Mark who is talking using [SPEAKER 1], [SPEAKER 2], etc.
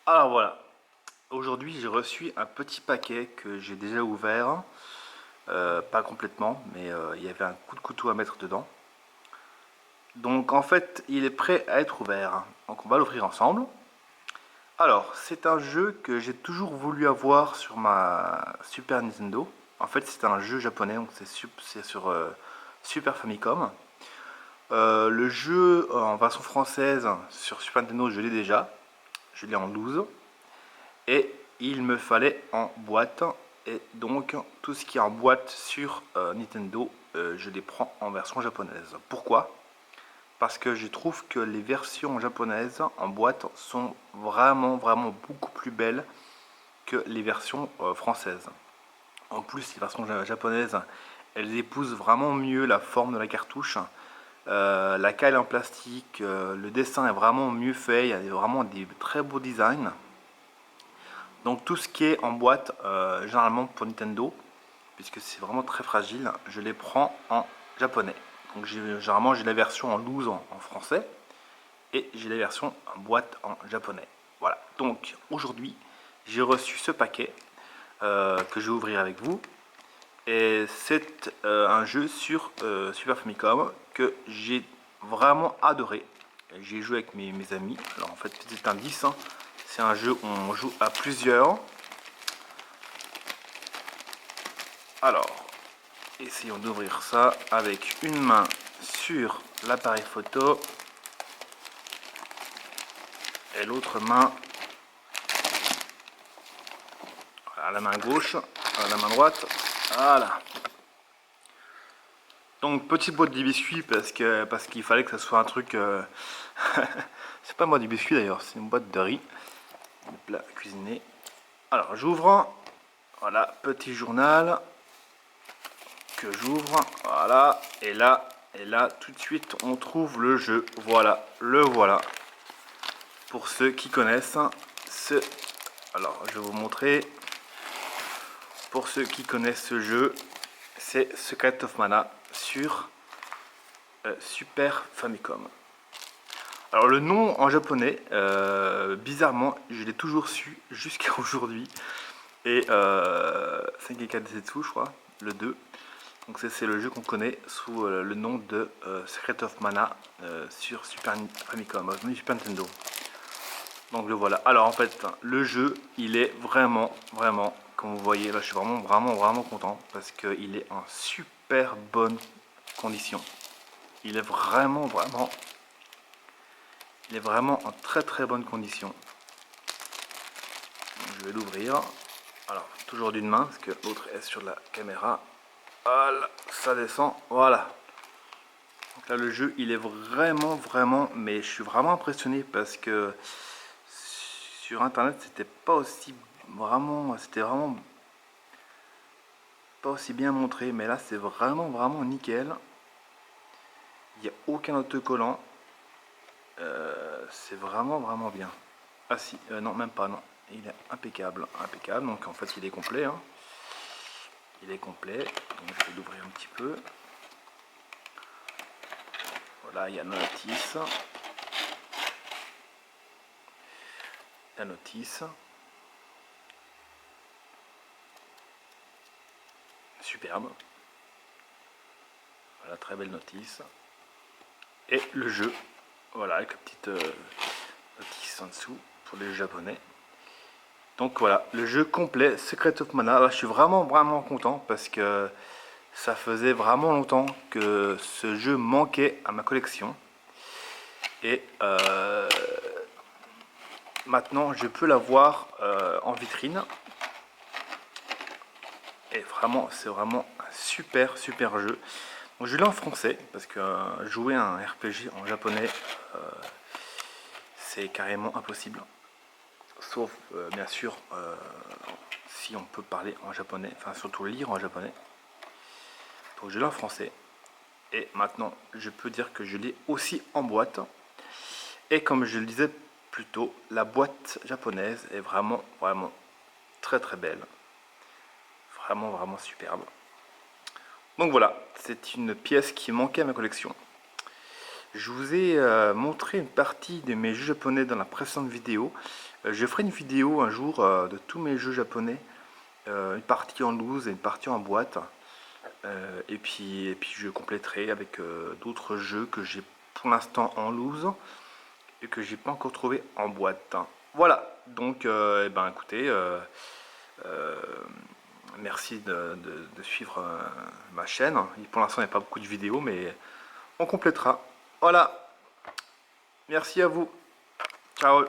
[SPEAKER 1] Alors voilà, aujourd'hui j'ai reçu un petit paquet que j'ai déjà ouvert, pas complètement, mais il y avait un coup de couteau à mettre dedans. Donc en fait il est prêt à être ouvert, donc on va l'ouvrir ensemble. Alors c'est un jeu que j'ai toujours voulu avoir sur ma Super Nintendo. En fait c'est un jeu japonais, donc c'est sur Super Famicom. Le jeu en version française sur Super Nintendo je l'ai déjà, je l'ai en 12. Et il me fallait en boîte, et donc tout ce qui est en boîte sur Nintendo, je les prends en version japonaise. Pourquoi? Parce que je trouve que les versions japonaises en boîte sont vraiment beaucoup plus belles que les versions françaises. En plus, les versions japonaises, elles épousent vraiment mieux la forme de la cartouche. La cale en plastique, le dessin est vraiment mieux fait, il y a vraiment des très beaux designs. Donc tout ce qui est en boîte, généralement pour Nintendo, puisque c'est vraiment très fragile, je les prends en japonais. Donc généralement j'ai la version en loose en français et j'ai la version en boîte en japonais. Voilà, donc aujourd'hui j'ai reçu ce paquet que je vais ouvrir avec vous. Et c'est un jeu sur Super Famicom que j'ai vraiment adoré. J'ai joué avec mes amis. Alors en fait c'est un 10, hein. C'est un jeu où on joue à plusieurs. Alors, essayons d'ouvrir ça avec une main sur l'appareil photo et l'autre main à la main gauche, à la main droite. Voilà. Donc petite boîte de biscuits parce qu'il fallait que ça soit un truc. C'est pas moi du biscuit d'ailleurs, c'est une boîte de riz, de plat cuisiné. Alors j'ouvre. Voilà, petit journal que j'ouvre. Voilà, et là, tout de suite, on trouve le jeu. Voilà, le voilà. Pour ceux qui connaissent ce... Alors, je vais vous montrer. Pour ceux qui connaissent ce jeu, c'est Secret of Mana sur Super Famicom. Alors, le nom en japonais, bizarrement, je l'ai toujours su jusqu'à aujourd'hui. Et Sengeki Densetsu, je crois, le 2. Donc c'est le jeu qu'on connaît sous le nom de Secret of Mana sur Super Famicom, Super Nintendo. Donc le voilà. Alors en fait, le jeu, il est vraiment, comme vous voyez, là je suis vraiment content parce qu'il est en super bonne condition. Il est il est vraiment en très bonne condition. Donc, je vais l'ouvrir. Alors toujours d'une main parce que l'autre est sur la caméra. Voilà, ça descend, voilà. Donc là le jeu il est vraiment, mais je suis vraiment impressionné parce que sur internet c'était pas aussi c'était vraiment pas aussi bien montré, mais là c'est vraiment nickel. Il n'y a aucun autocollant, c'est vraiment bien. Ah si, non même pas, non, il est impeccable, donc en fait il est complet, hein. Il est complet, donc je vais l'ouvrir un petit peu. Voilà, il y a la notice. Superbe. Voilà, très belle notice. Et le jeu, voilà, avec la petite notice en dessous pour les japonais. Donc voilà, le jeu complet, Secret of Mana. Là, je suis vraiment content parce que ça faisait vraiment longtemps que ce jeu manquait à ma collection. Et maintenant, je peux l'avoir en vitrine. Et vraiment, c'est vraiment un super jeu. Donc, je l'ai en français parce que jouer un RPG en japonais, c'est carrément impossible. Sauf bien sûr si on peut parler en japonais, enfin surtout lire en japonais. Donc je l'ai en français. Et maintenant, je peux dire que je l'ai aussi en boîte. Et comme je le disais plus tôt, la boîte japonaise est vraiment très belle. Vraiment superbe. Donc voilà, c'est une pièce qui manquait à ma collection. Je vous ai montré une partie de mes jeux japonais dans la précédente vidéo. Je ferai une vidéo un jour de tous mes jeux japonais, une partie en loose et une partie en boîte. Et puis je compléterai avec d'autres jeux que j'ai pour l'instant en loose et que j'ai pas encore trouvé en boîte. Voilà, donc eh ben, écoutez, merci de suivre ma chaîne. Pour l'instant il n'y a pas beaucoup de vidéos, mais on complétera. Voilà, merci à vous. Ciao.